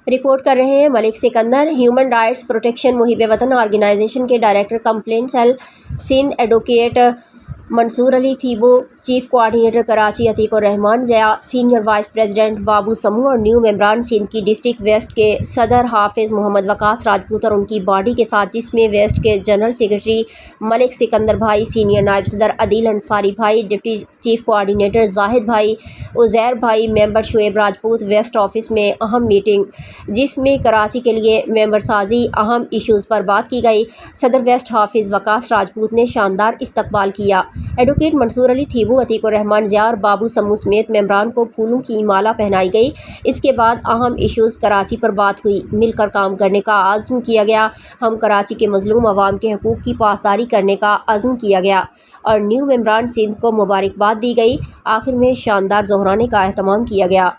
Report کر رہے ہیں Malik Sikandar. Human rights protection محب وطن آرگنائزیشن کے director complaint cell Sindh advocate Mansoor Ali Thebo, chief coordinator Karachi Atiq ur-Rahman Zia, senior vice president Babu Samoo اور نیو ممبران سندھ کی ڈسٹرکٹ ویسٹ کے صدر حافظ محمد وقاص راجپوت اور ان کی باڈی کے ساتھ، جس میں ویسٹ کے جنرل سیکرٹری ملک سکندر بھائی، سینئر نائب صدر عدیل انصاری بھائی، ڈپٹی چیف کوآرڈینیٹر زاہد بھائی، عزیر بھائی، ممبر شعیب راجپوت، ویسٹ آفس میں اہم میٹنگ جس میں کراچی کے لیے ممبر سازی اہم ایشوز پر بات کی گئی۔ صدر ویسٹ حافظ وقاص راجپوت نے شاندار استقبال کیا۔ ایڈوکیٹ منصور علی تھیبو، عتیق الرحمان ضیاء اور بابو سمو سمیت ممبران کو پھولوں کی مالا پہنائی گئی۔ اس کے بعد اہم ایشوز کراچی پر بات ہوئی، مل کر کام کرنے کا عزم کیا گیا، ہم کراچی کے مظلوم عوام کے حقوق کی پاسداری کرنے کا عزم کیا گیا اور نیو ممبران سندھ کو مبارکباد دی گئی۔ آخر میں شاندار ظہرانے کا اہتمام کیا گیا۔